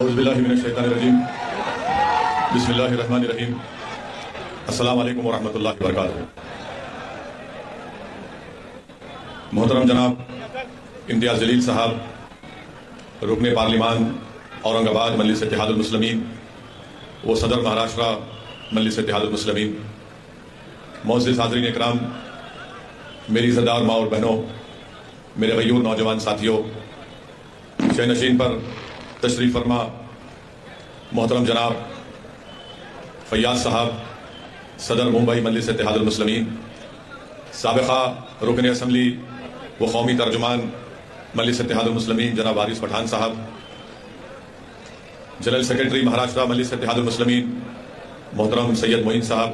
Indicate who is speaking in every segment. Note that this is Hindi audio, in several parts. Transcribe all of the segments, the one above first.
Speaker 1: औज़ुबिल्लाहिमिनश्शैतानिर्रजीम बिस्मिल्लाहिर्रहमानिर्रहीम अस्सलामु अलैकुम वरहमतुल्लाहि वबरकातुहू। मोहतरम जनाब इम्तियाज़ जलील साहब, रुकन पार्लिमान औरंगाबाद मजलिस इत्तेहादुल मुस्लिमीन, वो सदर महाराष्ट्र मजलिस इत्तेहादुल मुस्लिमीन, मोअज़्ज़िज़ हाज़रीन इकराम, मेरी इज़्ज़तदार माँ और बहनों, मेरे गयूर नौजवान साथियों, शहनशीन पर तशरीफ़ फरमा मोहतरम जनाब फैयाज साहब, सदर मुंबई मजलिस इत्तेहादुल मुस्लिमीन, साबिक़ा रुकन असम्बली व कौमी तर्जुमान मजलिस इत्तेहादुल मुस्लिमीन जनाब वारिस पठान साहब, जनरल सेक्रेटरी महाराष्ट्र मजलिस इत्तेहादुल मुस्लिमीन मोहतरम सैयद मोइन साहब,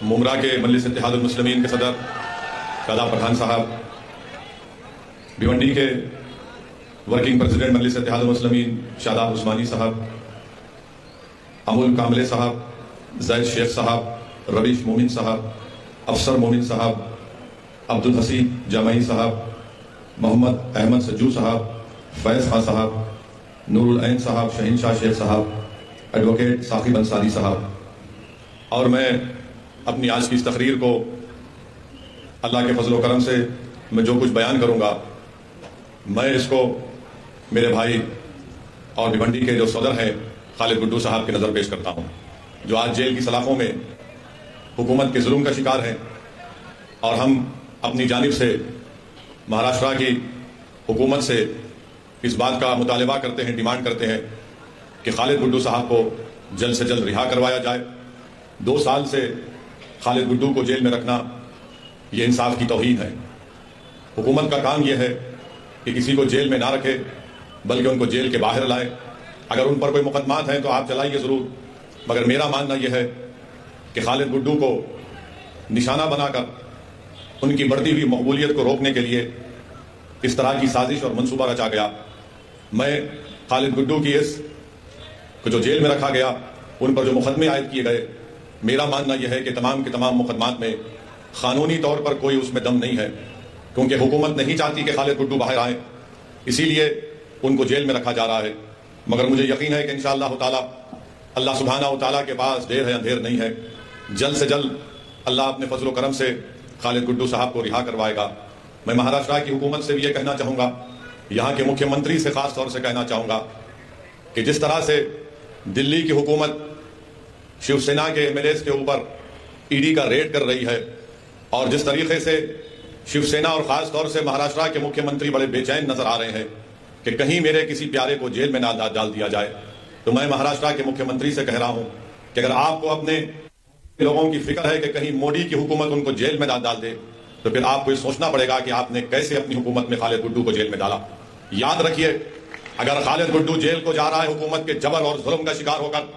Speaker 1: मुमरा के मजलिस इत्तेहादुल मुस्लिमीन के सदर शादाब पठान साहब, भिवंडी के वर्किंग प्रेसिडेंट मजलिस इत्तेहादुल मुस्लिमीन शादाब उस्मानी साहब, अमुल कामले साहब, जैद शेख साहब, रवीश मोमिन साहब, अफसर मोमिन साहब, अब्दुल हसीब जमाई साहब, मोहम्मद अहमद सज्जू साहब, फैज़ खां साहब, नूरुल ऐन साहब, शहीन शाह शेख साहब, एडवोकेट साकिब अंसारी साहब। और मैं अपनी आज की इस तकरीर को अल्लाह के फजल व करम से मैं जो कुछ बयान करूँगा, मैं इसको मेरे भाई और भिवंडी के जो सदर हैं खालिद गुड्डू साहब की नज़र पेश करता हूँ, जो आज जेल की सलाखों में हुकूमत के जुल्म का शिकार हैं। और हम अपनी जानिब से महाराष्ट्र की हुकूमत से इस बात का मुतालबा करते हैं, डिमांड करते हैं कि खालिद गुड्डू साहब को जल्द से जल्द रिहा करवाया जाए। 2 साल से खालिद गुड्डू को जेल में रखना ये इंसाफ की तौहीन है। हुकूमत का काम यह है कि किसी को जेल में ना रखे, बल्कि उनको जेल के बाहर लाए। अगर उन पर कोई मुकदमात हैं तो आप चलाइए ज़रूर, मगर मेरा मानना यह है कि खालिद गुड्डू को निशाना बनाकर उनकी बढ़ती हुई मकबूलियत को रोकने के लिए इस तरह की साजिश और मंसूबा रचा गया। मैं खालिद गुड्डू की इस को जो जेल में रखा गया, उन पर जो मुकदमे आयद किए गए, मेरा मानना यह है कि तमाम के तमाम मुकदमात में कानूनी तौर पर कोई उसमें दम नहीं है, क्योंकि हुकूमत नहीं चाहती कि खालिद गुड्डू बाहर आए, इसीलिए उनको जेल में रखा जा रहा है। मगर मुझे यकीन है कि इंशाअल्लाह ताला अल्लाह सुब्हानहू तआला के पास देर है अंधेर नहीं है, जल्द से जल्द अल्लाह अपने फजल करम से खालिद गुड्डू साहब को रिहा करवाएगा। मैं महाराष्ट्र की हुकूमत से भी ये कहना चाहूँगा, यहाँ के मुख्यमंत्री से ख़ास तौर से कहना चाहूँगा कि जिस तरह से दिल्ली की हुकूमत शिवसेना के MLAs के ऊपर ED का रेड कर रही है, और जिस तरीके से शिवसेना और ख़ास तौर से महाराष्ट्र के मुख्यमंत्री बड़े बेचैन नजर आ रहे हैं कि कहीं मेरे किसी प्यारे को जेल में ना डाल दिया जाए, तो मैं महाराष्ट्र के मुख्यमंत्री से कह रहा हूं कि अगर आपको अपने लोगों की फिक्र है कि कहीं मोदी की हुकूमत उनको जेल में डाल दे, तो फिर आपको ये सोचना पड़ेगा कि आपने कैसे अपनी हुकूमत में खालिद गुड्डू को जेल में डाला। याद रखिए, अगर खालिद गुड्डू जेल को जा रहा है हुकूमत के जबर और जुल्म का शिकार होकर,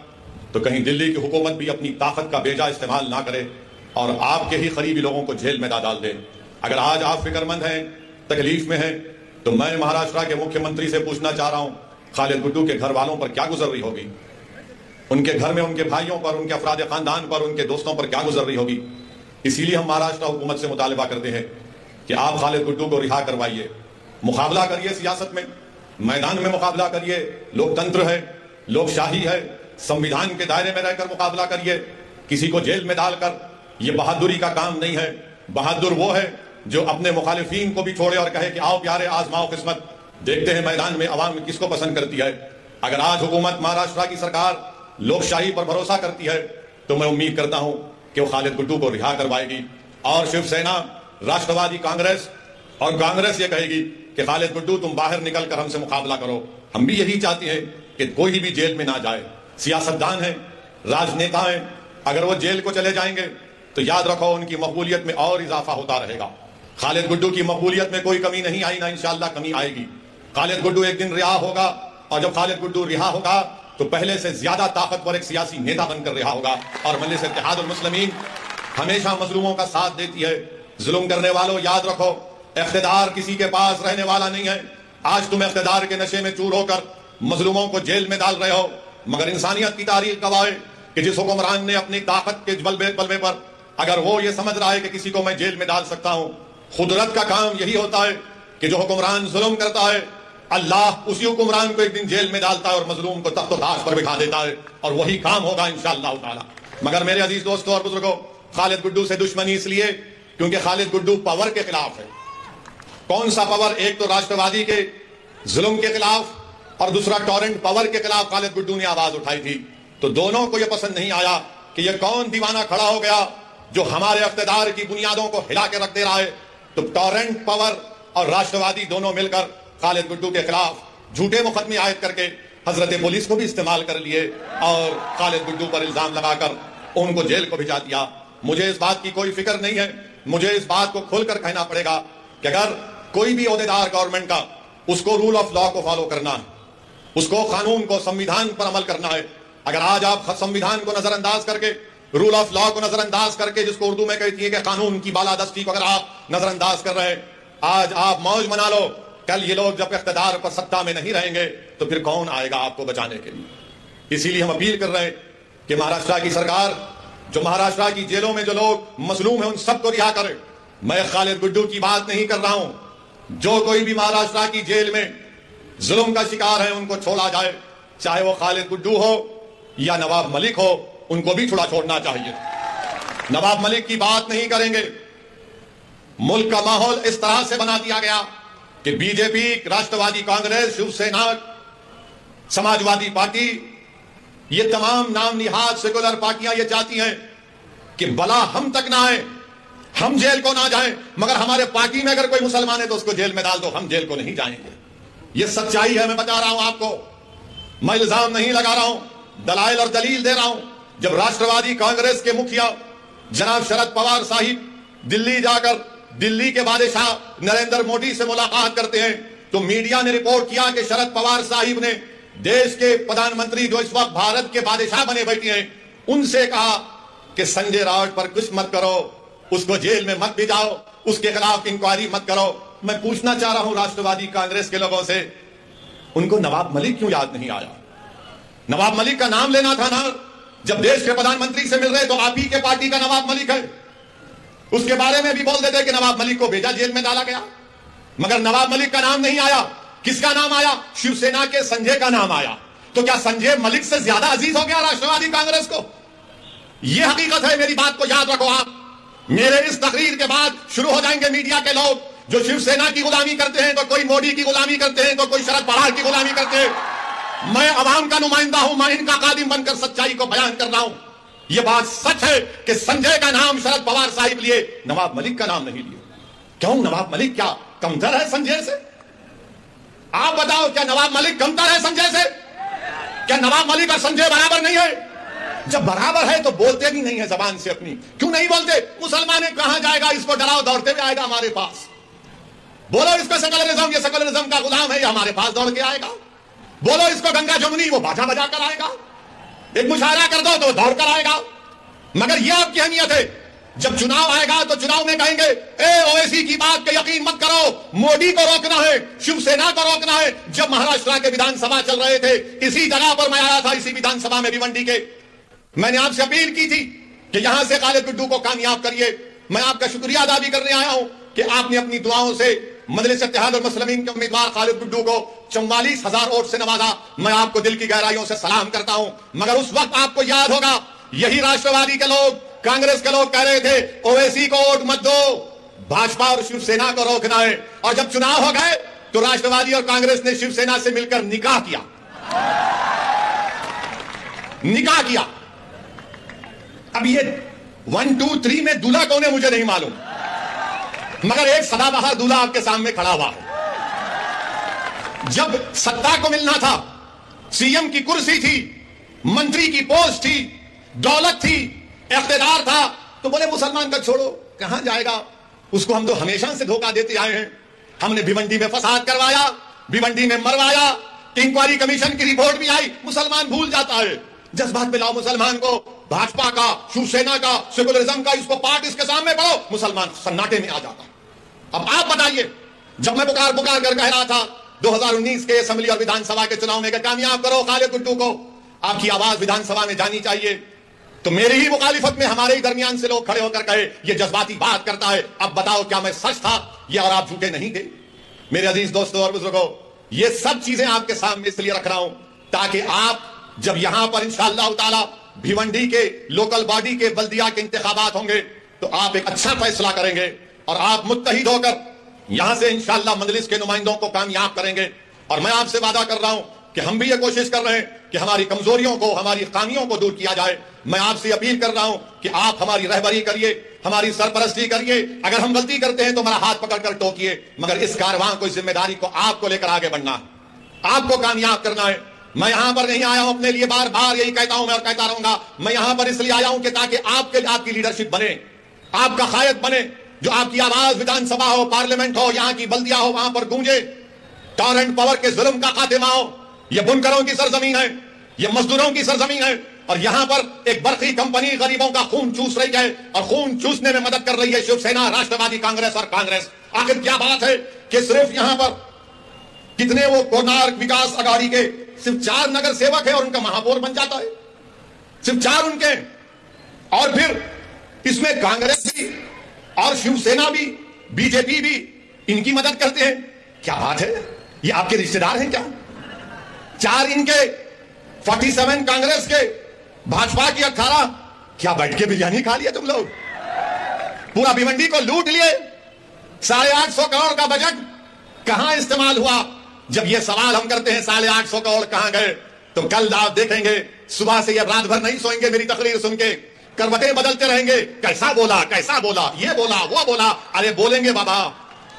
Speaker 1: तो कहीं दिल्ली की हुकूमत भी अपनी ताकत का बेजा इस्तेमाल ना करे और आपके ही करीबी लोगों को जेल में ना डाल दे। अगर आज आप फिक्रमंद हैं, तकलीफ में हैं, तो मैं महाराष्ट्र के मुख्यमंत्री से पूछना चाह रहा हूं, खालिद गुड्डू के घर वालों पर क्या गुजर रही होगी, उनके घर में उनके भाइयों पर, उनके अफराद खानदान पर, उनके दोस्तों पर क्या गुजर रही होगी। इसीलिए हम महाराष्ट्र हुकूमत से मुतालबा करते हैं कि आप खालिद गुड्डू को रिहा करवाइए, मुकाबला करिए सियासत में, मैदान में मुकाबला करिए, लोकतंत्र है, लोकशाही है, संविधान के दायरे में रहकर मुकाबला करिए। किसी को जेल में डालकर यह बहादुरी का काम नहीं है। बहादुर वो है जो अपने मुखालिफिन को भी छोड़े और कहे कि आओ प्यारे आजमाओ किस्मत, देखते हैं मैदान में अवाम किसको पसंद करती है। अगर आज हुकूमत महाराष्ट्र की सरकार लोकशाही पर भरोसा करती है, तो मैं उम्मीद करता हूं कि वो खालिद गुड्डू को रिहा करवाएगी। और शिवसेना, राष्ट्रवादी कांग्रेस और कांग्रेस ये कहेगी कि खालिद गुड्डू तुम बाहर निकल कर हमसे मुकाबला करो। हम भी यही चाहते हैं कि कोई भी जेल में ना जाए। सियासतदान है, राजनेता है, अगर वो जेल को चले जाएंगे तो याद रखो उनकी मकबूलियत में और इजाफा होता रहेगा। खालिद गुड्डू की मकबूलियत में कोई कमी नहीं आई, ना इंशाअल्लाह कमी आएगी। खालिद गुड्डू एक दिन रिहा होगा, और जब खालिद गुड्डू रिहा होगा तो पहले से ज्यादा ताकतवर एक सियासी नेता बनकर रिहा होगा। और मजलिस इत्तेहादुल मुस्लिमीन हमेशा मजलूमों का साथ देती है। जुल्म करने वालों याद रखो, इख्तिदार किसी के पास रहने वाला नहीं है। आज तुम इख्तिदार के नशे में चूर होकर मजलूमों को जेल में डाल रहे हो, मगर इंसानियत की तारीख गवाह है कि जिस हुक्मरान ने अपनी ताकत के बलबे पर अगर वो ये समझ रहा है कि किसी को मैं जेल में डाल सकता हूं, कुदरत का काम यही होता है कि जो हुक्मरान जुल्म करता है अल्लाह उसी हुक्मरान को एक दिन जेल में डालता है और मजलूम को तख्त ताश पर बिठा देता है, और वही काम होगा इंशाअल्लाह ताला। मगर मेरे अजीज दोस्तों और बुजुर्गों, खालिद गुड्डू से दुश्मनी इसलिए क्योंकि खालिद गुड्डू पावर के खिलाफ है। कौन सा पावर? एक तो राष्ट्रवादी के जुल्म के खिलाफ और दूसरा टॉरेंट पावर के खिलाफ खालिद गुड्डू ने आवाज उठाई थी। तो दोनों को यह पसंद नहीं आया कि यह कौन दीवाना खड़ा हो गया जो हमारे इख्तिदार की बुनियादों को हिला के रख दे रहा है। तो टॉरेंट पावर और राष्ट्रवादी दोनों मिलकर खालिद गुड्डू के खिलाफ झूठे मुकदमे आयद करके हजरत पुलिस को भी इस्तेमाल कर लिए और खालिद गुड्डू पर इल्जाम लगाकर उनको जेल को भिजा दिया। मुझे इस बात की कोई फिक्र नहीं है। मुझे इस बात को खुलकर कहना पड़ेगा कि अगर कोई भी ओहदेदार गवर्नमेंट का, उसको रूल ऑफ लॉ को फॉलो करना है, उसको कानून को, संविधान पर अमल करना है। अगर आज आप संविधान को नजरअंदाज करके, रूल ऑफ लॉ को नजरअंदाज करके, जिसको उर्दू में कहती है कि कानून की बालादस्ती को अगर आप नजरअंदाज कर रहे हैं, आज आप मौज मना लो, कल ये लोग जब इख्तिदार पर सत्ता में नहीं रहेंगे तो फिर कौन आएगा आपको बचाने के लिए। इसीलिए हम अपील कर रहे हैं कि महाराष्ट्र की सरकार, जो महाराष्ट्र की जेलों में जो लोग मजलूम हैं उन सबको रिहा करे। मैं खालिद गुड्डू की बात नहीं कर रहा हूं। जो कोई भी महाराष्ट्र की जेल में जुल्म का शिकार है उनको छोड़ा जाए, चाहे वो खालिद गुड्डू हो या नवाब मलिक हो, उनको भी छोड़ना चाहिए। नवाब मलिक की बात नहीं करेंगे। मुल्क का माहौल इस तरह से बना दिया गया कि बीजेपी, राष्ट्रवादी कांग्रेस, शिवसेना, समाजवादी पार्टी, ये तमाम नाम निहाद सेकुलर पार्टियां ये चाहती हैं कि भला हम तक ना आए, हम जेल को ना जाएं, मगर हमारे पार्टी में अगर कोई मुसलमान है तो उसको जेल में डाल दो, हम जेल को नहीं जाएंगे। ये सच्चाई है, मैं बता रहा हूं आपको। मैं इल्जाम नहीं लगा रहा हूं, दलाइल और दलील दे रहा हूं। जब राष्ट्रवादी कांग्रेस के मुखिया जनाब शरद पवार साहिब दिल्ली जाकर दिल्ली के बादशाह नरेंद्र मोदी से मुलाकात करते हैं तो मीडिया ने रिपोर्ट किया कि शरद पवार साहिब ने देश के प्रधानमंत्री जो इस वक्त भारत के बादशाह बने बैठे हैं उनसे कहा कि संजय राउत पर कुछ मत करो, उसको जेल में मत भिजाओ, उसके खिलाफ इंक्वायरी मत करो। मैं पूछना चाह रहा हूं राष्ट्रवादी कांग्रेस के लोगों से, उनको नवाब मलिक क्यों याद नहीं आया? नवाब मलिक का नाम लेना था ना। जब देश के प्रधानमंत्री से मिल रहे तो आप ही के पार्टी का नवाब मलिक है, उसके बारे में भी बोल देते कि नवाब मलिक को भेजा, जेल में डाला गया। मगर नवाब मलिक का नाम नहीं आया। किसका नाम आया? शिवसेना के संजय का नाम आया। तो क्या संजय मलिक से ज्यादा अजीज हो गया राष्ट्रवादी कांग्रेस को? यह हकीकत है, मेरी बात को याद रखो आप। मेरे इस तकरीर के बाद शुरू हो जाएंगे मीडिया के लोग जो शिवसेना की गुलामी करते हैं, तो कोई मोदी की गुलामी करते हैं, तो कोई शरद पवार की गुलामी करते हैं। मैं अवाम का नुमाइंदा हूं, मैं इनका कादिम बनकर सच्चाई को बयान कर रहा हूं। यह बात सच है कि संजय का नाम शरद पवार साहिब लिए, नवाब मलिक का नाम नहीं लिए। क्यों? नवाब मलिक क्या कमतर है संजय से? आप बताओ, क्या नवाब मलिक कमतर है संजय से? क्या नवाब मलिक और संजय बराबर नहीं है? जब बराबर है तो बोलते भी नहीं है जबान से अपनी। क्यों नहीं बोलते? मुसलमान कहां जाएगा? इसको डराओ, दौड़ते हुए आएगा हमारे पास। बोलो इसको सेकुलरिज्म, ये सेकुलरिज्म का गुलाम है, ये हमारे पास दौड़ के आएगा। बोलो इसको गंगा जमुनी, वो बाजा बजा कर आएगा। एक मुशायरा कर दो तो दौड़ कर आएगा। मगर यह आपकी अहमियत है। जब चुनाव आएगा तो चुनाव में कहेंगे ओवैसी की बात पे यकीन मत करो, मोदी को रोकना है, शिवसेना को रोकना है। जब महाराष्ट्र के विधानसभा चल रहे थे, इसी जगह पर मैं आया था, इसी विधानसभा में भिवंडी के, मैंने आपसे अपील की थी कि यहां से खालिद गुड्डू को कामयाब करिए। मैं आपका शुक्रिया अदा भी करने आया हूं कि आपने अपनी दुआओं से मजलिस इत्तेहाद और मुस्लिमीन के उम्मीदवार खालिद गुड्डू को 44,000 वोट से नवाजा। मैं आपको दिल की गहराइयों से सलाम करता हूं। मगर उस वक्त आपको याद होगा, यही राष्ट्रवादी के लोग, कांग्रेस के लोग कह रहे थे ओवैसी को वोट मत दो, भाजपा और शिवसेना को रोकना है। और जब चुनाव हो गए तो राष्ट्रवादी और कांग्रेस ने शिवसेना से मिलकर निकाह किया। अब ये 1, 2, 3 में दूल्हा कौन है मुझे नहीं मालूम, मगर एक सदाबहार दूल्हा आपके सामने खड़ा हुआ है। जब सत्ता को मिलना था, सीएम की कुर्सी थी, मंत्री की पोस्ट थी, दौलत थी, इख्तिदार था, तो बोले मुसलमान का छोड़ो, कहां जाएगा? उसको हम तो हमेशा से धोखा देते आए हैं। हमने भिवंडी में फसाद करवाया, भिवंडी में मरवाया, इंक्वायरी कमीशन की रिपोर्ट भी आई, मुसलमान भूल जाता है। जज्बात पे लाओ मुसलमान को, भाजपा का, शिवसेना का, सेकुलरिज्म का, इसको पार्ट इसके सामने पढ़ो, मुसलमान सन्नाटे में आ जाता। अब आप बताइए, जब मैं पुकार कर कह रहा था 2019 के असेंबली और विधानसभा के चुनाव में कामयाब करो खालिद गुड्डू को, आपकी आवाज विधानसभा में जानी चाहिए, तो मेरी ही मुखालिफत में हमारे ही दरमियान से लोग खड़े होकर कहे ये जज्बाती बात करता है। अब बताओ क्या मैं सच था या और आप झूठे नहीं थे? मेरे अजीज दोस्तों और बुजुर्गों, ये सब चीजें आपके सामने इसलिए रख रहा हूं ताकि आप जब यहां पर इंशाअल्लाह ताला भिवंडी के लोकल बॉडी के बल्दिया के इंतखाबात होंगे तो आप एक अच्छा फैसला करेंगे और आप मुत्तहिद होकर यहां से इंशाअल्लाह मजलिस के नुमाइंदों को कामयाब करेंगे। और मैं आपसे वादा कर रहा हूं कि हम भी ये कोशिश कर रहे हैं कि हमारी कमजोरियों को, हमारी खामियों को दूर किया जाए। मैं आपसे अपील कर रहा हूं कि आप हमारी रहबरी करिए, हमारी सरपरस्ती करिए। अगर हम गलती करते हैं तो हमारा हाथ पकड़कर टोकिए, मगर इस कारवां को, इस जिम्मेदारी को आपको लेकर आगे बढ़ना है, आपको कामयाब करना है। मैं यहां पर नहीं आया हूं अपने लिए, बार बार यही कहता हूं मैं और कहता रहूंगा। मैं यहां पर इसलिए आया हूं कि ताकि आपकी लीडरशिप बने, आपका कायद बने, जो आपकी आवाज विधानसभा हो, पार्लियामेंट हो, यहां की बल्दिया हो, वहां पर गूंजे। टॉरेंट पावर के जुल्म का खात्मा हो। यह बुनकरों की सरजमीन है, यह मजदूरों की सरजमीन है, और यहां पर एक बर्फी कंपनी गरीबों का खून चूस रही है, और खून चूसने में मदद कर रही है शिवसेना, राष्ट्रवादी कांग्रेस और कांग्रेस। आखिर क्या बात है कि सिर्फ यहां पर कितने वो कोणार्क विकास अघाड़ी के सिर्फ 4 नगर सेवक है और उनका महापौर बन जाता है, सिर्फ 4 उनके। और फिर इसमें कांग्रेस भी और शिवसेना भी, बीजेपी भी इनकी मदद करते हैं। क्या बात है, ये आपके रिश्तेदार हैं क्या? 4 इनके, 47 कांग्रेस के, भाजपा की 18। क्या बैठ के बिरयानी खा लिया तुम लोग? पूरा भिवंडी को लूट लिए। 850 करोड़ का बजट कहां इस्तेमाल हुआ? जब ये सवाल हम करते हैं 850 करोड़ कहां गए, तो कल आप देखेंगे सुबह से ये रात भर नहीं सोएंगे मेरी तकरीर सुन के, करवटें बदलते रहेंगे। कैसा बोला, कैसा बोला, ये बोला, वो बोला। अरे बोलेंगे बाबा,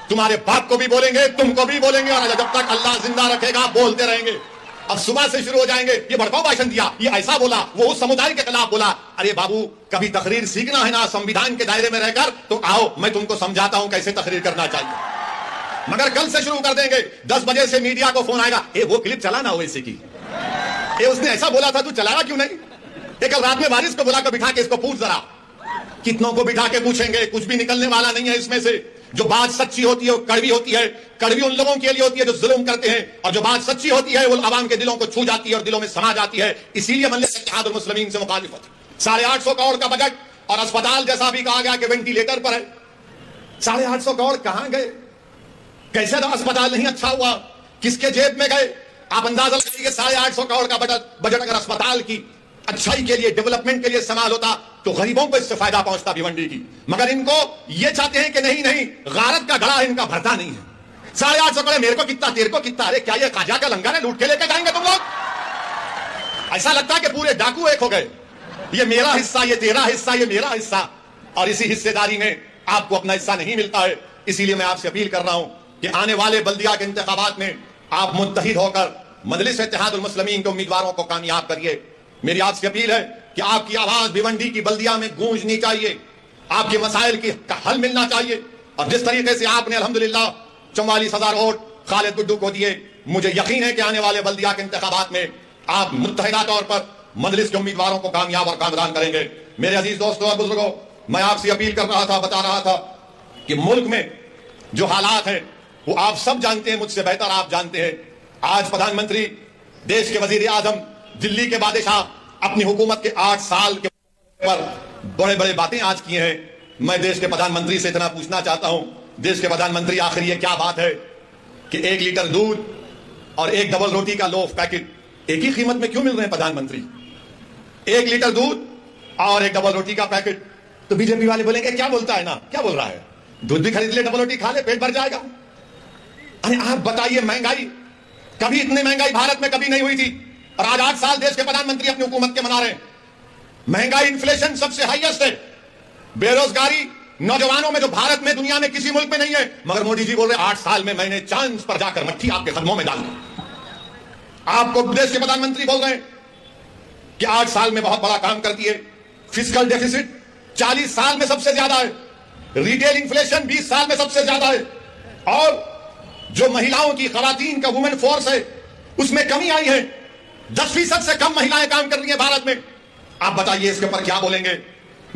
Speaker 1: तुम्हारे बाप को भी बोलेंगे, तुमको भी बोलेंगे, और जब तक अल्लाह जिंदा रखेगा बोलते रहेंगे। अब सुबह से शुरू हो जाएंगे, ये भड़काऊ भाषण दिया, ये ऐसा बोला, वो उस समुदाय के खिलाफ बोला। अरे बाबू, कभी तकरीर सीखना है ना संविधान के दायरे में रहकर, तो आओ मैं तुमको समझाता हूं कैसे तकरीर करना चाहिए। मगर कल से शुरू कर देंगे, 10 बजे से मीडिया को फोन आएगा, ए वो क्लिप चलाना हो ऐसे की, ए उसने ऐसा बोला था, तू चलाना क्यों नहीं? कल रात में वारिस को बुला कर बिठा के इसको पूछ जरा। कितनों को बिठा के पूछेंगे, कुछ भी निकलने वाला नहीं है इसमें से। जो बात सच्ची होती है वो कड़वी होती है। कड़वी उन लोगों के लिए होती है जो जुल्म करते हैं, और जो बात सच्ची होती है वो आवाम के दिलों को छू जाती है और दिलों में समा जाती है। इसीलिए मजलिस इत्तेहादुल मुस्लिमीन से मुखालिफत। 850 करोड़ का बजट, और अस्पताल जैसा भी कहा गया कि वेंटिलेटर पर है। 850 करोड़ कहां गए? कैसे तो अस्पताल नहीं अच्छा हुआ? किसके जेब में गए? आप अंदाजा लगाइए, 850 करोड़ का बजट अगर अस्पताल की अच्छाई के लिए, डेवलपमेंट के लिए इस्तेमाल होता तो गरीबों को इससे फायदा पहुंचता भिवंडी की। मगर इनको ये चाहते हैं कि नहीं नहीं, गारत का घड़ा इनका भरता नहीं है। 850 करोड़, मेरे को कितना, तेरे को कितना? अरे क्या ये काजा का लंगर है, लूट के लेके जाएंगे तुम लोग? ऐसा लगता है कि पूरे डाकू एक हो गए, ये मेरा हिस्सा, ये तेरा हिस्सा, ये मेरा हिस्सा, और इसी हिस्सेदारी में आपको अपना हिस्सा नहीं मिलता है। इसीलिए मैं आपसे अपील कर रहा हूं कि आने वाले बल्दिया के इंतखाबात में आप मुत्तहिद होकर मजलिस इत्तेहादुल मुस्लिमीन के उम्मीदवारों को कामयाब करिए। मेरी आपसे अपील है कि आपकी आवाज भिवंडी की बल्दिया में गूंजनी चाहिए, आपके मसाइल का हल मिलना चाहिए। और जिस तरीके से आपने अल्हम्दुलिल्लाह 44,000 वोट खालिद गुड्डू को दिए, मुझे यकीन है कि आने वाले बल्दिया के इंतखाबात में आप मुत्तहिदा तौर पर मजलिस के उम्मीदवारों को कामयाब और कामरान करेंगे। मेरे अजीज दोस्तों और बुजुर्गों, मैं आपसे अपील कर रहा था, बता रहा था कि मुल्क में जो हालात है वो आप सब जानते हैं, मुझसे बेहतर आप जानते हैं। आज प्रधानमंत्री, देश के वजीर आजम, दिल्ली के बादशाह अपनी हुकूमत के 8 साल के पर बड़े बड़े बातें आज की हैं। मैं देश के प्रधानमंत्री से इतना पूछना चाहता हूं, देश के प्रधानमंत्री, आखिर ये क्या बात है कि 1 लीटर दूध और 1 डबल रोटी का लोफ पैकेट एक ही कीमत में क्यों मिल रहे हैं? प्रधानमंत्री, 1 लीटर दूध और 1 डबल रोटी का पैकेट। तो बीजेपी वाले बोलेंगे क्या बोलता है ना, क्या बोल रहा है, दूध भी खरीद ले, डबल रोटी खा ले, पेट भर जाएगा। अरे आप बताइए, महंगाई, कभी इतनी महंगाई भारत में कभी नहीं हुई थी, और आज 8 साल देश के प्रधानमंत्री अपनी हुकूमत के मना रहे हैं। महंगाई, इन्फ्लेशन सबसे हाईएस्ट है। बेरोजगारी नौजवानों में जो भारत में, दुनिया में किसी मुल्क में नहीं है। मगर मोदी जी बोल रहे 8 साल में मैंने चांद पर जाकर मट्टी आपके कदमों में डाल दी। आपको देश के प्रधानमंत्री बोल रहे हैं कि 8 साल में बहुत बड़ा काम कर दिए। फिस्कल डेफिसिट 40 साल में सबसे ज्यादा है, रिटेल इन्फ्लेशन 20 साल में सबसे ज्यादा है, और जो महिलाओं की, खवातीन का वुमेन फोर्स है उसमें कमी आई है। 10% से कम महिलाएं काम कर रही हैं भारत में। आप बताइए इसके ऊपर क्या बोलेंगे?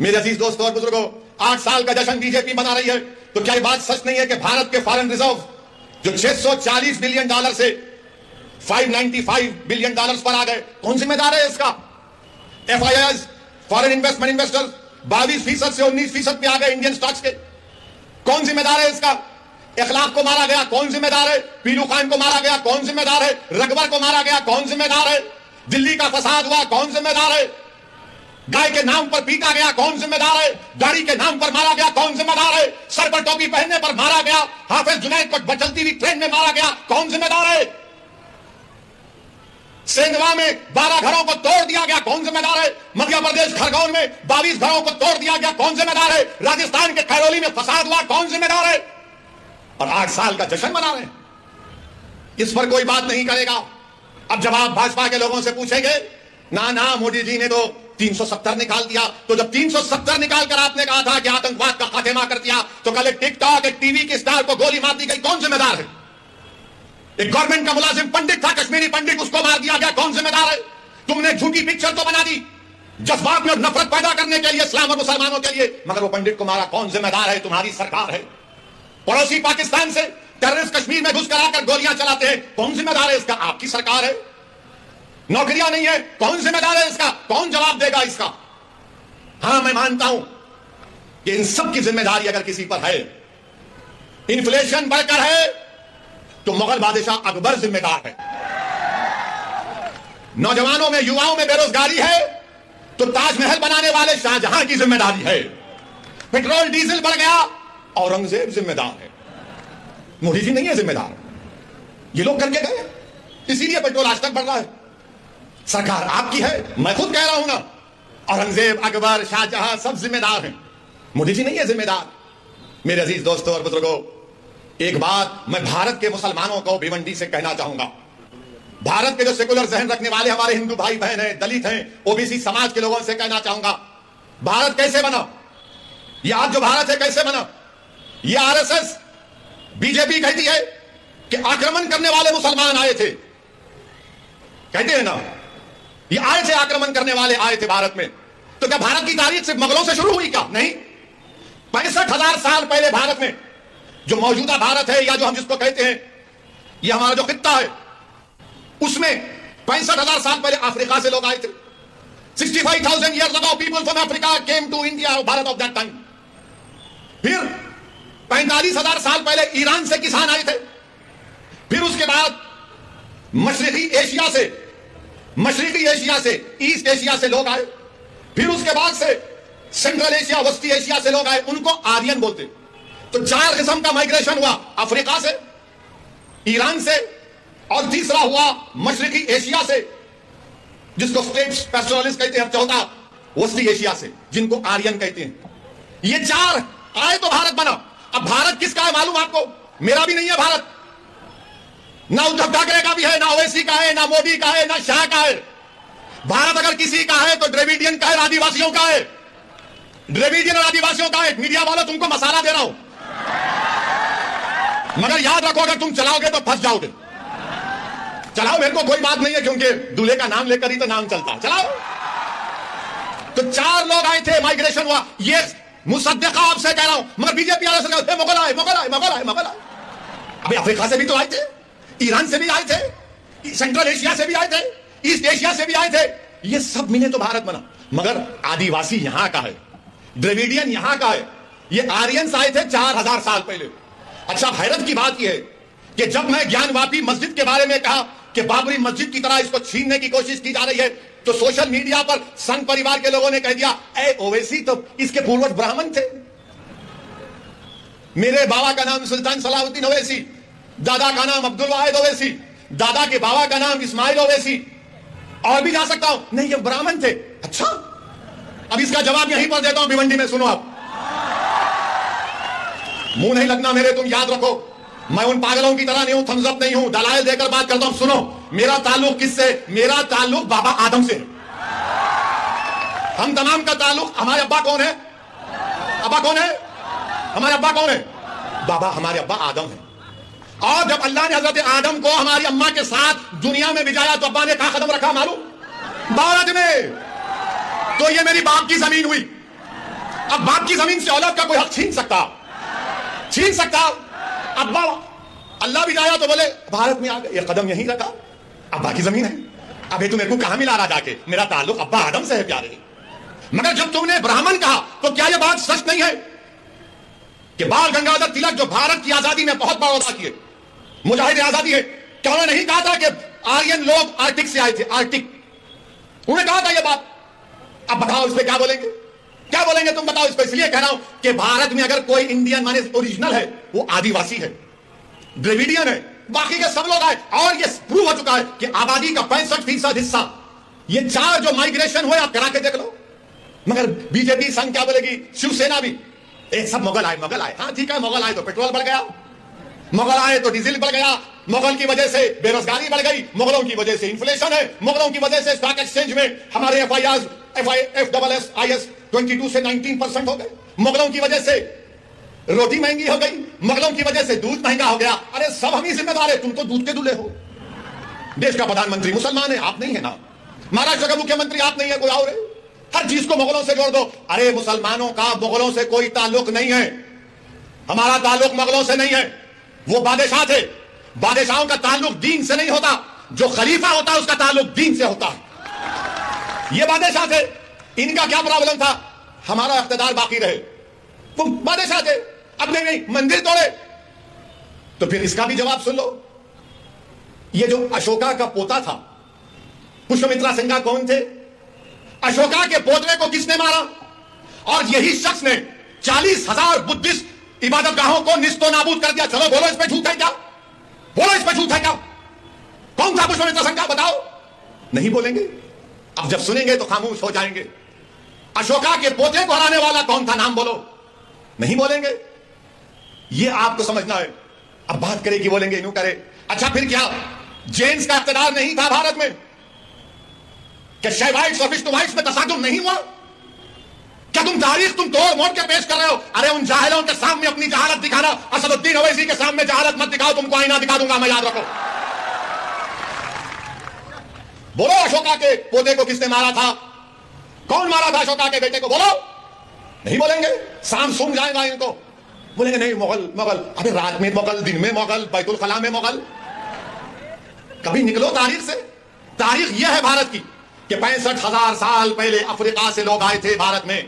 Speaker 1: मेरे अजीज दोस्तों और बुजुर्गों, 8 साल का जश्न बीजेपी मना रही है, तो क्या ये बात सच नहीं है कि भारत के फॉरेन रिजर्व जो 640 बिलियन डॉलर से 595 बिलियन डॉलर पर आ गए, कौन जिम्मेदार है इसका? FIIs, फॉरेन इन्वेस्टमेंट इन्वेस्टर्स 22% से 19% पे आ गए इंडियन स्टॉक्स के, कौन जिम्मेदार है इसका?
Speaker 2: इखलाक को मारा गया, कौन जिम्मेदार है? पीलू खान को मारा गया, कौन जिम्मेदार है? रकबर को मारा गया, कौन जिम्मेदार है? दिल्ली का फसाद हुआ, कौन जिम्मेदार है? गाय के नाम पर पीटा गया, कौन जिम्मेदार है? गाड़ी के नाम पर मारा गया, कौन जिम्मेदार है? सर पर टोपी पहनने पर मारा गया, हाफिज जुनैद को बचलती हुई ट्रेन में मारा गया, कौन जिम्मेदार है? सेंधवा में 12 घरों को तोड़ दिया गया, कौन जिम्मेदार है? मध्य प्रदेश खरगोन में 22 घरों को तोड़ दिया गया, कौन जिम्मेदार है? राजस्थान के खैरोली में फसाद हुआ, कौन जिम्मेदार है? और 8 साल का जश्न मना रहे हैं, इस पर कोई बात नहीं करेगा। अब जब आप भाजपा के लोगों से पूछेंगे, ना मोदी जी ने तो 370 निकाल दिया, तो जब 370 निकाल कर आपने कहा था कि आतंकवाद का खात्मा कर दिया, तो कल एक टिकटॉक एक टीवी के स्टार को गोली मार दी गई, कौन जिम्मेदार है? एक गवर्नमेंट का मुलाजिम पंडित था, कश्मीरी पंडित, उसको मार दिया गया, कौन जिम्मेदार है? तुमने झूठी पिक्चर तो बना दी जज्बात में नफरत पैदा करने के लिए इस्लाम और मुसलमानों के लिए, मगर वो पंडित को मारा, कौन जिम्मेदार है? तुम्हारी सरकार है। पड़ोसी पाकिस्तान से टेररिस्ट कश्मीर में घुस कर आकर गोलियां चलाते हैं, कौन जिम्मेदार है इसका? आपकी सरकार है। नौकरियां नहीं है, कौन जिम्मेदार है इसका? कौन जवाब देगा इसका? हां, मैं मानता हूं कि इन सब की जिम्मेदारी अगर किसी पर है, इन्फ्लेशन बढ़कर है तो मुगल बादशाह अकबर जिम्मेदार है। नौजवानों में, युवाओं में बेरोजगारी है तो ताजमहल बनाने वाले शाहजहां की जिम्मेदारी है। पेट्रोल डीजल बढ़ गया, औरंगजेब जिम्मेदार है, मोदी जी नहीं है जिम्मेदार। ये लोग करके गए, इसीलिए पेट्रोल आज तक बढ़ रहा है। सरकार आपकी है, मैं खुद कह रहा हूं ना, औरंगजेब, अकबर, शाहजहां सब जिम्मेदार हैं, मोदी जी नहीं है जिम्मेदार। मेरे अजीज दोस्तों और बुजुर्गों, एक बात मैं भारत के मुसलमानों को भिवंडी से कहना चाहूंगा। भारत के जो सेकुलर जहन रखने वाले हमारे हिंदू भाई बहन हैं, दलित हैं, ओबीसी समाज के लोगों से कहना चाहूंगा, भारत कैसे बना? ये आज जो भारत है कैसे बना? ये आरएसएस, बीजेपी कहती है कि आक्रमण करने वाले मुसलमान आए थे, कहते हैं ना, ये आए थे, आक्रमण करने वाले आए थे भारत में। तो क्या भारत की तारीख सिर्फ मुगलों से शुरू हुई क्या? नहीं, 65,000 साल पहले भारत में, जो मौजूदा भारत है या जो हम जिसको कहते हैं ये हमारा जो खित्ता है, उसमें 65,000 साल पहले अफ्रीका से लोग आए थे। 65,000 years ago people from Africa came to India, Bharat of that time. फिर 45,000 साल पहले ईरान से किसान आए थे। फिर उसके बाद मशरिकी एशिया से, ईस्ट एशिया से लोग आए। फिर उसके बाद से सेंट्रल एशिया, वस्ती एशिया से लोग आए, उनको आर्यन बोलते। तो 4 किस्म का माइग्रेशन हुआ, अफ्रीका से, ईरान से, और तीसरा हुआ मशरिकी एशिया से, जिसको स्टेट्स पैस्टोरलिस्ट कहते हैं, चौथा वस्ती एशिया से, जिनको आर्यन कहते हैं। ये 4 आए तो भारत बना। अब भारत किसका है मालूम आपको? मेरा भी नहीं है भारत, ना उद्धव ठाकरे का भी है, ना ओवैसी का है, ना मोदी का है, ना शाह का है। भारत अगर किसी का है तो द्रविडियन का है, आदिवासियों का है। द्रविडियन और आदिवासियों का है। मीडिया वालों तुमको मसाला दे रहा हूं, मगर याद रखो अगर तुम चलाओगे तो फंस जाओगे। चलाओ, मेरे को कोई बात नहीं है, क्योंकि दूल्हे का नाम लेकर ही तो नाम चलता है। चलाओ। तो 4 लोग आए थे, माइग्रेशन हुआ। ये मुसद्दिका आपसे कह रहा हूं, मगर बीजेपी वाले से कहते हैं मुगल आए। अभी अफ्रीका से भी तो आए थे, ईरान से भी आए थे, सेंट्रल एशिया से भी आए थे, ईस्ट एशिया से भी आए थे। ये सब मिले तो भारत बना। मगर आदिवासी यहां का है, द्रविडियन यहां का है। ये आर्यंस आए थे 4000 साल पहले। अच्छा, हैरत की बात यह है कि जब मैं ज्ञानवापी मस्जिद के बारे में कहा कि बाबरी मस्जिद की तरह इसको छीनने की कोशिश की जा रही है, तो सोशल मीडिया पर संघ परिवार के लोगों ने कह दिया, ए ओवैसी तो इसके पूर्वज ब्राह्मण थे। मेरे बाबा का नाम सुल्तान सलाहुद्दीन ओवैसी, दादा का नाम अब्दुल वाहिद ओवैसी, दादा के बाबा का नाम इस्माइल ओवैसी, और भी जा सकता हूं। नहीं, ये ब्राह्मण थे। अच्छा, अब इसका जवाब यहीं पर देता हूं भिवंडी में, सुनो। आप मुंह नहीं लगना मेरे, तुम याद रखो, मैं उन पागलों की तरह नहीं हूं, थम्स अप नहीं हूं, दलाइल देकर बात करता हूं। सुनो, मेरा ताल्लुक किससे? मेरा ताल्लुक बाबा आदम से। हम तमाम का ताल्लुक, हमारे अब्बा कौन है? अब्बा कौन है? हमारे अब्बा कौन है? बाबा, हमारे अब्बा आदम है। और जब अल्लाह ने हजरत आदम को हमारी अम्मा के साथ दुनिया में भिजाया तो अब्बा ने कहां कदम रखा मालूम? भारत में। तो ये मेरी बाप की जमीन हुई। अब बाप की जमीन से औलाद का कोई हक छीन सकता? अब्बा, अल्लाह भी जाया तो बोले भारत में आ गए, ये कदम यहीं रखा, अब्बा की जमीन है। अबे तू मेरे को कहां मिला रहा जाके? मेरा ताल्लुक अब्बा आदम से है प्यारे। मगर जब तुमने ब्राह्मण कहा तो क्या यह बात सच नहीं है कि बाल गंगाधर तिलक जो भारत की आजादी में बहुत बड़ा किए, मुजाहिद आजादी है, क्या उन्होंने नहीं कहा था कि आर्यन लोग आर्टिक से आए थे? आर्टिक उन्होंने कहा था ये बात। अब बताओ इस पे क्या बोलेंगे? क्या बोलेंगे तुम बताओ इसको? इसलिए कह रहा हूं कि भारत में अगर कोई इंडियन माने ओरिजिनल है, वो आदिवासी है, द्रविडियन है, बाकी के सब लोग आए। और ये प्रूव हो चुका है कि आबादी का 65% हिस्सा, ये 4 जो माइग्रेशन हुए, आप करा के देख लो। मगर बीजेपी संघ क्या बोलेगी, शिवसेना भी, सब मुगल आए, मुगल आए। हाँ ठीक है, मुगल आए तो पेट्रोल बढ़ गया, मुगल आए तो डीजल बढ़ गया, मुगल की वजह से बेरोजगारी बढ़ गई, मुगलों की वजह से इन्फ्लेशन है, मुगलों की वजह से स्टॉक एक्सचेंज में हमारे FIS 22 से 19% हो गए, मुगलों की वजह से रोटी महंगी हो गई, मुगलों की वजह से दूध महंगा हो गया। अरे सब हम ही जिम्मेदार है, तुम तो दूध के दूल्हे हो। देश का प्रधानमंत्री मुसलमान है, आप नहीं है ना। महाराष्ट्र का मुख्यमंत्री आप नहीं है, कोई और है। हर चीज को मुगलों से जोड़ दो। अरे मुसलमानों का मुगलों से कोई ताल्लुक नहीं है, हमारा ताल्लुक मुगलों से नहीं है, वो बादशाह थे। बादशाहों का ताल्लुक दीन से नहीं होता, जो खलीफा होता है उसका ताल्लुक दीन से होता है। ये बादशाह थे, इनका क्या प्रॉब्लम था? हमारा इख्तिदार बाकी रहे। वो बादशाह थे, अब नहीं मंदिर तोड़े, तो फिर इसका भी जवाब सुन लो। ये जो अशोका का पोता था, पुष्यमित्रा सिंघा कौन थे? अशोका के पोतरे को किसने मारा? और यही शख्स ने 40,000 बुद्धिस्ट इबादतगाहों को निस्तो नाबूद कर दिया। चलो बोलो, इस पे झूठ है क्या? बोलो, इस पे झूठ है क्या? कौन था पुष्यमित्रा सिंघा? बताओ। नहीं बोलेंगे। अब जब सुनेंगे तो खामोश हो जाएंगे। अशोका के पोते को हराने वाला कौन था? नाम बोलो। नहीं बोलेंगे। ये आपको समझना है। अब बात करें कि बोलेंगे, यूं करे। अच्छा फिर क्या जेम्स का इख्तियार नहीं था भारत में? क्या शैवाइट्स और विष्णुवाइट्स में तसादुम नहीं हुआ? क्या तुम तारीख तुम तोड़ मोड़ के पेश कर रहे हो? अरे उन जाहिलों के सामने अपनी जहालत दिखाना, असदुद्दीन ओवैसी के सामने जहालत मत दिखाओ, तुमको आईना दिखा दूंगा मैं, याद रखो। बोलो, अशोका के पोते को किसने मारा था? कौन मारा था अशोका के बेटे को? बोलो। नहीं बोलेंगे। शाम सूंघ जाएगा इनको। बोलेंगे नहीं, मुगल मुगल। अबे रात में मुगल, दिन में मुगल, बैतुल खला में मुगल। कभी निकलो तारीख से। तारीख यह है भारत की कि 65,000 साल पहले अफ्रीका से लोग आए थे भारत में।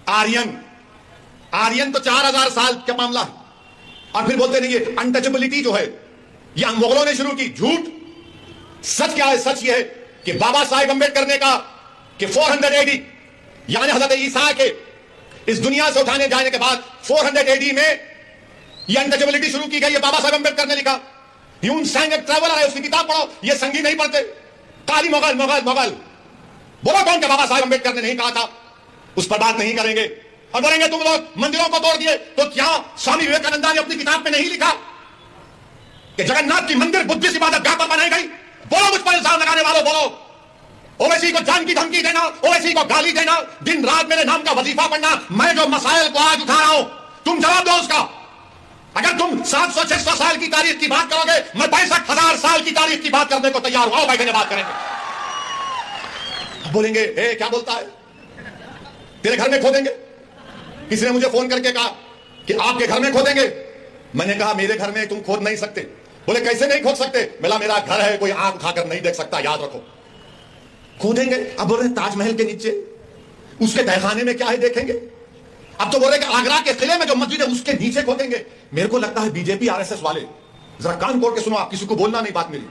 Speaker 2: आर्यन तो 4,000 साल का मामला है। और फिर बोलते नहीं, ये अनटचेबिलिटी जो है यह मुगलों ने शुरू की। झूठ। सच क्या है? सच यह है कि बाबा साहेब अम्बेडकर ने कहा कि 400 AD, यानी हजरत ईसा के इस दुनिया से उठाने जाने के बाद 400 AD में यह अनटचेबिलिटी शुरू की गई है। बाबा साहेब अम्बेडकर ने लिखा। ह्यूमन सांग एक ट्रैवलर है, उसकी किताब पढ़ो। ये संगी नहीं पढ़ते, काली मुगल मुगल मुगल। बोलो कौन के बाबा साहेब अम्बेडकर ने नहीं कहा था? उस पर बात नहीं करेंगे। और बोलेंगे तुम लोग मंदिरों को तोड़ दिए, तो क्या स्वामी विवेकानंद ने अपनी किताब में नहीं लिखा कि जगन्नाथ की मंदिर बुद्धिस्ट इबादतगाह पर बनाई गई? बोलो मुझ पर इल्जाम लगाने वालों, बोलो। ओवैसी को जान की धमकी देना, ओवैसी को गाली देना, दिन रात मेरे नाम का वजीफा पढ़ना, मैं जो मसाइल को आज उठा रहा हूं, तुम जवाब दो उसका। अगर तुम 700-600 साल की तारीख की बात करोगे, मैं 65,000 साल की तारीख की बात करने को तैयार हूं। आओ बैठेंगे, बात करेंगे। बोलेंगे ए क्या बोलता है, तेरे घर में खोदेंगे। किसी ने मुझे फोन करके कहा कि आपके घर में खोदेंगे। मैंने कहा मेरे घर में तुम खोद नहीं सकते। बोले कैसे नहीं खोद सकते? बोला मेरा घर है, कोई आंख उठाकर नहीं देख सकता, याद रखो। खोदेंगे। अब बोल रहे ताजमहल के नीचे, उसके तहखाने में क्या है देखेंगे। अब तो बोल रहे कि आगरा के किले में जो मस्जिद है उसके नीचे खोदेंगे। मेरे को लगता है बीजेपी RSS वाले, जरा कान खोल के सुनो, आप किसी को बोलना नहीं, बात मेरी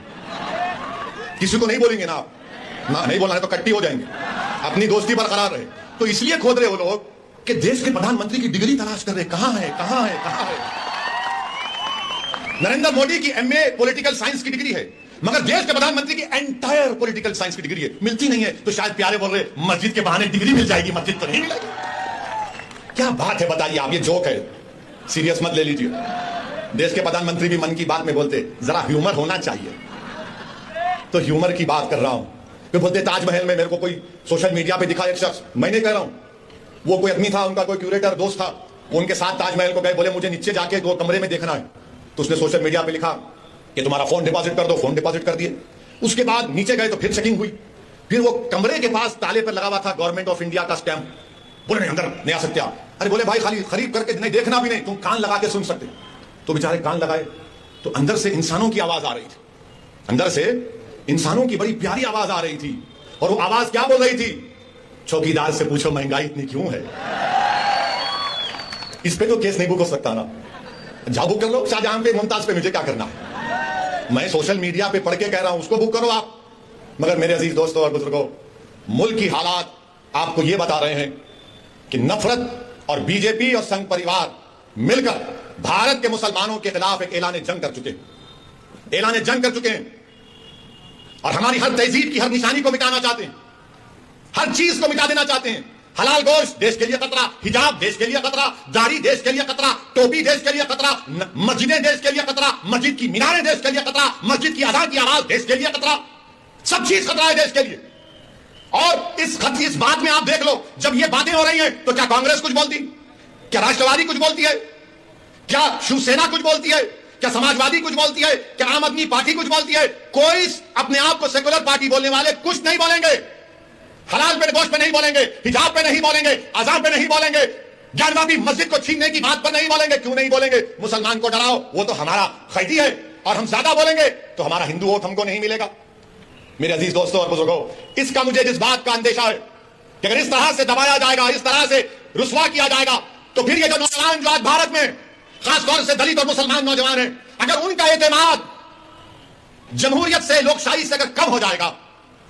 Speaker 2: किसी को नहीं बोलेंगे ना आप, ना नहीं बोलना है तो कट्टी हो जाएंगे। अपनी दोस्ती बरकरार रहे। तो इसलिए खोद रहे वो लोग कि देश के प्रधानमंत्री की डिग्री तलाश कर रहे, कहां है कहां है कहां है। नरेंद्र मोदी की MA पॉलिटिकल साइंस की डिग्री है, मगर देश के प्रधानमंत्री की एंटायर पॉलिटिकल साइंस की डिग्री है, मिलती नहीं है। तो शायद प्यारे बोल रहे मस्जिद के बहाने डिग्री मिल जाएगी, मस्जिद तो नहीं मिलेगी। क्या बात है बताइए आप, ये जोक है, सीरियस मत ले लीजिए। देश के प्रधानमंत्री भी मन की बात में बोलते जरा ह्यूमर होना चाहिए, तो ह्यूमर की बात कर रहा हूं। फिर बोलते ताजमहल में मेरे को कोई सोशल मीडिया पे दिखा एक शख्स, मैं नहीं कह रहा हूं, वो कोई आदमी था, उनका कोई क्यूरेटर दोस्त था, उनके साथ ताजमहल को गए। बोले मुझे नीचे जाके 2 कमरे में देखना है। तो उसने सोशल मीडिया पे लिखा कि तुम्हारा फोन डिपॉजिट कर दो, फोन डिपॉजिट कर दिए। उसके बाद नीचे गए तो फिर चेकिंग हुई। फिर वो कमरे के पास ताले पर लगा हुआ था गवर्नमेंट ऑफ इंडिया का स्टैंप। बोले नहीं अंदर नहीं आ सकते आप। अरे बोले भाई खाली खरीद करके नहीं, देखना भी नहीं, तुम कान लगा के सुन सकते। तो बेचारे कान लगाए तो अंदर से इंसानों की आवाज आ रही थी, अंदर से इंसानों की बड़ी प्यारी आवाज आ रही थी। और वो आवाज क्या बोल रही थी? चौकीदार से पूछो महंगाई इतनी क्यों है। इस पे तो केस नहीं बुक हो सकता ना, जाओ बुक कर लो शाहजहां पे, मुमताज पे, मुझे क्या करना। मैं सोशल मीडिया पे पढ़ के कह रहा हूं, उसको बुक करो आप। मगर मेरे अजीज दोस्तों और बुजुर्गों, मुल्क की हालात आपको यह बता रहे हैं कि नफरत और बीजेपी और संघ परिवार मिलकर भारत के मुसलमानों के खिलाफ एक ऐलान जंग कर चुके हैं, ऐलान जंग कर चुके हैं, और हमारी हर तहजीब की हर निशानी को मिटाना चाहते हैं, हर चीज को मिटा देना चाहते हैं। हलाल गोश्त देश के लिए खतरा, हिजाब देश के लिए खतरा, दाढ़ी देश के लिए खतरा, टोपी देश के लिए खतरा, मस्जिदें देश के लिए खतरा, मस्जिद की मीनारें देश के लिए खतरा, मस्जिद की अज़ान की आवाज देश के लिए खतरा, सब चीज खतरा है देश के लिए। और इस बात में आप देख लो, जब ये बातें हो रही हैं तो क्या कांग्रेस कुछ बोलती, क्या राष्ट्रवादी कुछ बोलती है, क्या शिवसेना कुछ बोलती है, क्या समाजवादी कुछ बोलती है, क्या आम आदमी पार्टी कुछ बोलती है? कोई अपने आप को सेकुलर पार्टी बोलने वाले कुछ नहीं बोलेंगे। हलाल पे गोश्त पे नहीं बोलेंगे, हिजाब पे नहीं बोलेंगे, अज़ान पे नहीं बोलेंगे, ज्ञानवापी मस्जिद को छीनने की बात पर नहीं बोलेंगे। क्यों नहीं बोलेंगे? मुसलमान को डराओ, वो तो हमारा कैदी है, और हम ज्यादा बोलेंगे तो हमारा हिंदू वोट हमको नहीं मिलेगा। मेरे अजीज दोस्तों और बुजुर्गों, इसका मुझे जिस बात का अंदेशा है कि अगर इस तरह से दबाया जाएगा, इस तरह से रुसवा किया जाएगा, तो फिर ये जो नौजवान जो आज भारत में खासतौर से दलित और मुसलमान नौजवान हैं, अगर उनका एतमाद जमहूरियत से, लोकशाही से अगर कम हो जाएगा,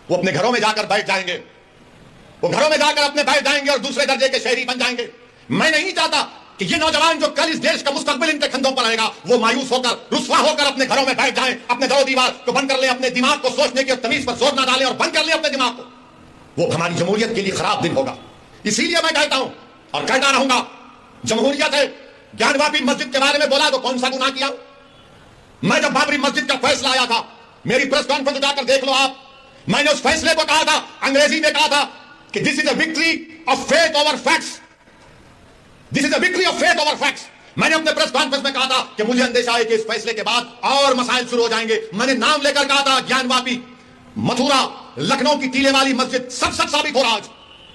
Speaker 2: वो अपने घरों में जाकर बैठ जाएंगे, वो घरों में जाकर अपने बैठ जाएंगे और दूसरे दर्जे के शहरी बन जाएंगे। मैं नहीं चाहता कि ये नौजवान जो कल इस देश का मुस्तकबिल इनके कंधों पर आएगा, वो मायूस होकर, रुसवा होकर अपने घरों में बैठ जाएं, अपने दरो दीवार को बंद कर ले, अपने दिमाग को सोचने की और तमीज पर जोर ना डालें और बंद कर ले अपने दिमाग को। वो हमारी जमहूरियत के लिए खराब दिन होगा। इसीलिए मैं कहता हूं और कहता रहूंगा, जमहूरियत है। ज्ञानवापी मस्जिद के बारे में बोला तो कौन सा गुनाह किया? मैं जब बाबरी मस्जिद का फैसला आया था, मेरी प्रेस कॉन्फ्रेंस उठाकर देख लो आप, मैंने उस फैसले को कहा था, अंग्रेजी में कहा था कि this is a victory of faith over facts, this is a victory of faith over facts. मैंने अपने प्रेस कॉन्फ्रेंस में कहा था कि मुझे अंदेशा है कि इस फैसले के बाद और मसाइल शुरू हो जाएंगे। मैंने नाम लेकर कहा था, ज्ञानवापी, मथुरा, लखनऊ की टीले वाली मस्जिद, सब सच साबित हो रहा आज।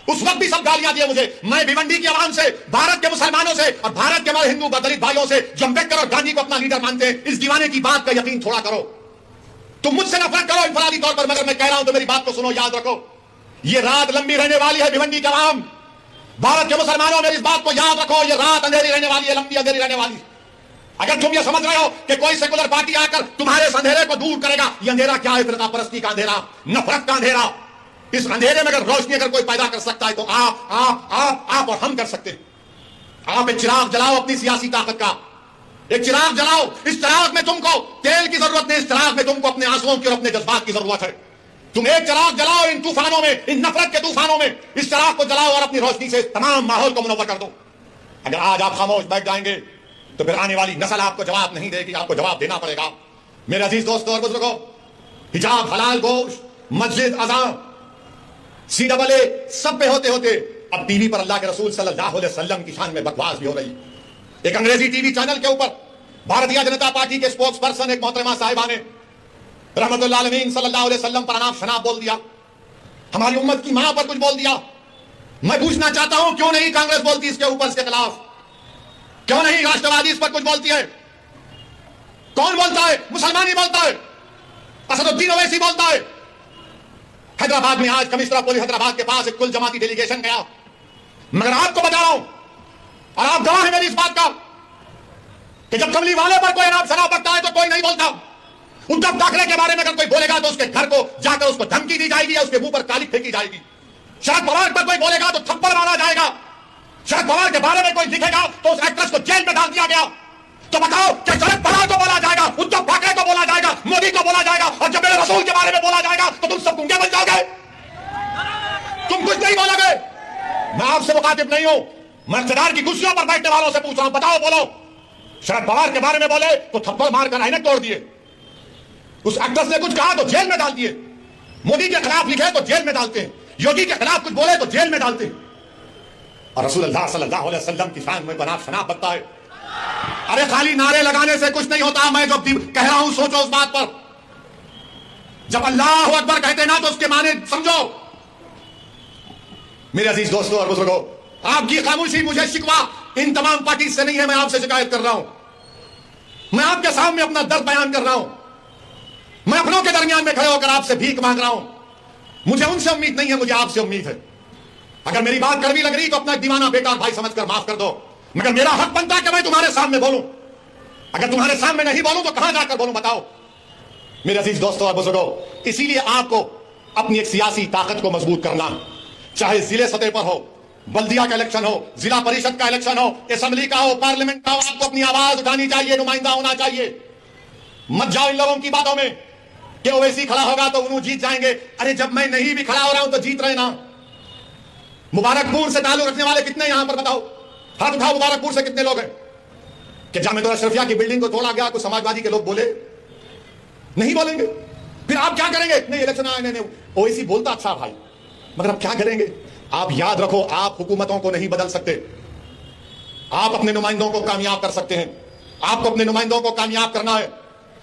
Speaker 2: उस वक्त भी सब गालियां दिए मुझे। मैं भिवंडी की आवाम से, भारत के मुसलमानों से और भारत के हमारे हिंदू दलित भाइयों से, जो अम्बेडकर और गांधी को अपना लीडर मानते हैं, इस दीवाने की बात का यकीन थोड़ा करो। तुम मुझसे नफरत करो इंफरादी तौर पर, मगर मैं कह रहा हूं तो मेरी बात को सुनो, याद रखो, ये रात लंबी रहने वाली है। भिवंडी के आवाम, भारत के मुसलमानों, मेरी इस बात को याद रखो, ये रात अंधेरी रहने वाली है, लंबी अंधेरी रहने वाली। अगर तुम ये समझ रहे हो कि कोई सेकुलर पार्टी आकर तुम्हारे इस अंधेरे को दूर करेगा, ये अंधेरा क्या है? फिरका परस्ती का अंधेरा, नफरत का अंधेरा। इस अंधेरे में अगर रोशनी अगर कोई पैदा कर सकता है तो आप और हम कर सकते हैं। आप एक चिराग जलाओ अपनी सियासी ताकत का, एक चिराग जलाओ। इस चिराग में तुमको तेल की जरूरत नहीं, इस चिराग में तुमको अपने आंसुओं की और अपने जज्बात की जरूरत है। तुम एक चिराग जलाओ इन तूफानों में, इन नफरत के तूफानों में, इस चिराग को जलाओ और अपनी रोशनी से तमाम माहौल को मुनव्वर कर दो। अगर आज आप खामोश बैठ जाएंगे तो फिर आने वाली नस्ल आपको जवाब नहीं देगी, आपको जवाब देना पड़ेगा। मेरे अजीज दोस्तों और बुजुर्गों, हिजाब, हलाल गोश्त, मस्जिद, अज़ान, CAA सब पे होते होते अब टीवी पर अल्लाह के रसूल सल्लल्लाहु अलैहि वसल्लम की शान में बकवास भी हो रही। एक अंग्रेजी टीवी चैनल के ऊपर भारतीय जनता पार्टी के स्पोक्स पर्सन एक मोहतरमा साहिबा ने रहमतुल्लाह अलैहि सल्लल्लाहु अलैहि वसल्लम पर अनाप शनाप बोल दिया, हमारी उम्मत की मां पर कुछ बोल दिया। मैं पूछना चाहता हूं, क्यों नहीं कांग्रेस बोलती इसके ऊपर, इसके खिलाफ? क्यों नहीं राष्ट्रवादी इस पर कुछ बोलती है? कौन बोलता है? मुसलमान ही बोलता है, असदुद्दीन ओवैसी बोलता है। हैदराबाद में आज कमिश्नर ऑफ पुलिस हैदराबाद के पास एक कुल जमाती डेलीगेशन गया। मगर आपको बता रहा हूं और आप गवाह हैं मेरी इस बात का कि जब कमली वाले पर कोई अनाप शनाप बकता है तो कोई नहीं बोलता। उद्धव ठाकरे के बारे में अगर कोई बोलेगा तो उसके घर को जाकर उसको धमकी दी जाएगी या उसके मुंह पर काली फेंकी जाएगी। शरद पवार पर कोई बोलेगा तो थप्पड़ मारा जाएगा। शरद पवार के बारे में कोई लिखेगा तो उस एक्ट्रेस को जेल में डाल दिया गया। तो बताओ, क्या शरद पवार को बोला जाएगा, उद्धव ठाकरे को बोला जाएगा, मोदी को बोला जाएगा, और जब मेरे रसूल के बारे में बोला जाएगा तो तुम सब गूंगे बन जाओगे? तुम कुछ नहीं बोलोगे। मैं आपसे मुखातिब नहीं हूं, मैं इक़्तिदार की कुर्सियों पर बैठने वालों से पूछ रहा हूं, बताओ, बोलो। शरद पवार के बारे में बोले तो थप्पड़ मारकर ऐनक तोड़ दिए। उस एक्ट्रेस ने कुछ कहा तो जेल में डाल दिए। मोदी के खिलाफ लिखे तो जेल में डालते हैं, योगी के खिलाफ कुछ बोले तो जेल में डालते हैं। और रसूलुल्लाह सल्लल्लाहु अलैहि वसल्लम की शान में अनाप शनाप बकता है। अरे खाली नारे लगाने से कुछ नहीं होता। मैं जो कह रहा हूं सोचो उस बात पर। जब अल्लाह अकबर कहते ना तो उसके माने समझो। मेरे अजीज दोस्तों और बुजुर्गों, आपकी खामोशी मुझे शिकवा इन तमाम पार्टी से नहीं है। मैं आपसे शिकायत कर रहा हूं, मैं आपके सामने अपना दर्द बयान कर रहा हूं। मैं अपनों के दरमियान में खड़े होकर आपसे भीख मांग रहा हूं। मुझे उनसे उम्मीद नहीं है, मुझे आपसे उम्मीद है। अगर मेरी बात कड़वी लग रही तो अपना दीवाना बेटा और भाई समझकर माफ कर दो। मगर मेरा हक बनता है कि मैं तुम्हारे सामने बोलूं। अगर तुम्हारे सामने नहीं बोलूं तो कहां जाकर बोलूं बताओ। मेरे अजीज दोस्तों और बुजुर्गों, इसीलिए आपको अपनी एक सियासी ताकत को मजबूत करना, चाहे जिले सतह पर हो, बल्दिया का इलेक्शन हो, जिला परिषद का इलेक्शन हो, असेंबली का हो, पार्लियामेंट का हो, आपको अपनी आवाज उठानी चाहिए, नुमाइंदा होना चाहिए। मत जाओ इन लोगों की बातों में कि ओवैसी खड़ा होगा तो उन्होंने जीत जाएंगे। अरे जब मैं नहीं भी खड़ा हो रहा हूं तो जीत रहे ना। मुबारकपुर से ताल्लुक रखने वाले कितने यहां पर बताओ, हाथ उठाओ। मुबारकपुर से कितने लोग हैं कि जामिया अशरफिया की बिल्डिंग को तोड़ा गया, कुछ समाजवादी के लोग बोले? नहीं बोलेंगे। फिर आप क्या करेंगे? नहीं इलेक्शन आए, नहीं ओवैसी बोलता अच्छा भाई, मगर आप क्या करेंगे? आप याद रखो, आप हुकूमतों को नहीं बदल सकते, आप अपने नुमाइंदों को कामयाब कर सकते हैं। आपको अपने नुमाइंदों को कामयाब करना है।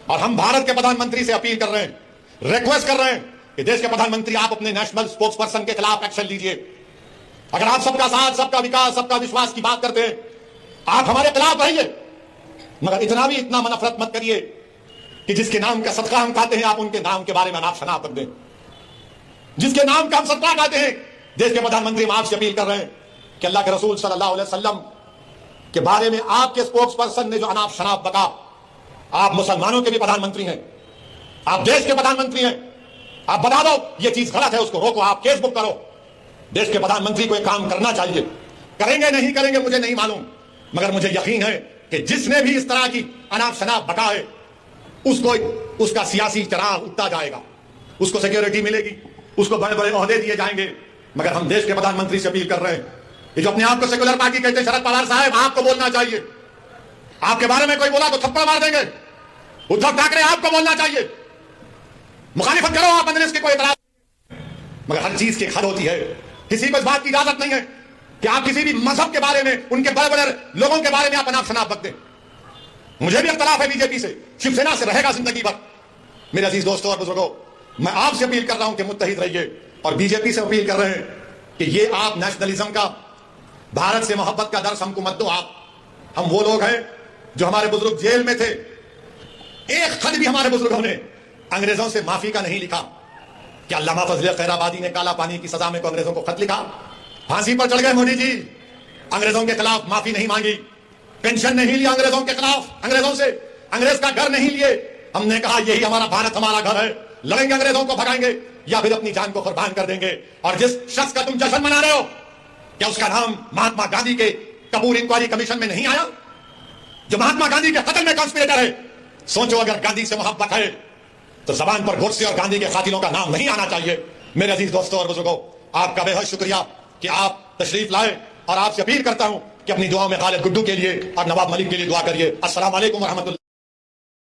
Speaker 2: और हम भारत के प्रधानमंत्री से अपील कर रहे हैं, रिक्वेस्ट कर रहे हैं कि देश के प्रधानमंत्री आप अपने नेशनल स्पोक्स पर्सन के खिलाफ एक्शन लीजिए। अगर आप सबका साथ, सबका विकास, सबका विश्वास की बात करते हैं, आप हमारे खिलाफ रहिए, मगर इतना नफरत मत करिए कि जिसके नाम का सदका हम खाते हैं आप उनके नाम के बारे में नाम शनाख्त कर दें। जिसके नाम का हम सदका खाते हैं, देश के प्रधानमंत्री हम आपसे अपील कर रहे हैं कि अल्लाह के रसूल सल्लल्लाहु अलैहि वसल्लम के बारे में आपके स्पोक्स पर्सन ने जो अनाप शनाप बका, आप मुसलमानों के भी प्रधानमंत्री हैं, आप देश के प्रधानमंत्री हैं, आप बता दो ये चीज गलत है, उसको रोको, आप केस बुक करो। देश के प्रधानमंत्री को एक काम करना चाहिए। करेंगे नहीं करेंगे मुझे नहीं मालूम, मगर मुझे यकीन है कि जिसने भी इस तरह की अनाप शनाप बका है उसको उसका सियासी चराग उठता जाएगा, उसको सिक्योरिटी मिलेगी, उसको बड़े बड़े ओहदे दिए जाएंगे। मगर हम देश के प्रधानमंत्री से अपील कर रहे हैं, ये जो अपने आप को सेकुलर पार्टी कहते हैं, शरद पवार साहब आपको बोलना चाहिए। आपके बारे में कोई बोला तो थप्पड़ मार देंगे। उद्धव ठाकरे आपको बोलना चाहिए, मुखालिफत करो आप, अंदर इसकी कोई इतराज, मगर हर चीज की हद होती है। किसी को इस बात की इजाजत नहीं है कि आप किसी भी मजहब के बारे में, उनके बड़े बड़े लोगों के बारे में आप अनाप शनाप बक दें। मुझे भी इख्तलाफ है बीजेपी से, शिवसेना से रहेगा जिंदगी भर। मेरे अजीज दोस्तों और बुजुर्गों, मैं आपसे अपील कर रहा हूं कि मुत्तहिद रहिए, और बीजेपी से अपील कर रहे हैं कि ये आप नेशनलिज्म का, भारत से मोहब्बत का दर्श हमको मत दो। आप हम वो लोग हैं जो हमारे बुजुर्ग जेल में थे, एक खत भी हमारे बुजुर्गों ने अंग्रेजों से माफी का नहीं लिखा। क्या अल्लामा फजल खैराबादी ने काला पानी की सजा में को अंग्रेजों को खत लिखा? फांसी पर चढ़ गए मोदी जी, अंग्रेजों के खिलाफ माफी नहीं मांगी, पेंशन नहीं लिया अंग्रेजों के खिलाफ, अंग्रेजों से अंग्रेज का घर नहीं लिए। हमने कहा यही हमारा भारत, हमारा घर है, लड़ेंगे अंग्रेजों को भगाएंगे या फिर अपनी जान को कुर्बान कर देंगे। और जिस शख्स का तुम जश्न मना रहे हो, क्या उसका नाम महात्मा गांधी के कपूर इंक्वायरी कमीशन में नहीं आया, जो महात्मा गांधी के कत्ल में कॉन्स्पिरेटर है? सोचो, अगर गांधी से मोहब्बत है तो जबान पर गोडसे और गांधी के कातिलों का नाम नहीं आना चाहिए। मेरे अजीज दोस्तों और बुजुर्गों, आपका बेहद शुक्रिया कि आप तशरीफ लाए, और आपसे अपील करता हूं कि अपनी दुआओं में खालिद गुड्डू के लिए और नवाब मलिक के लिए दुआ करिए। अस्सलाम वालेकुम व रहमतुल्लाह।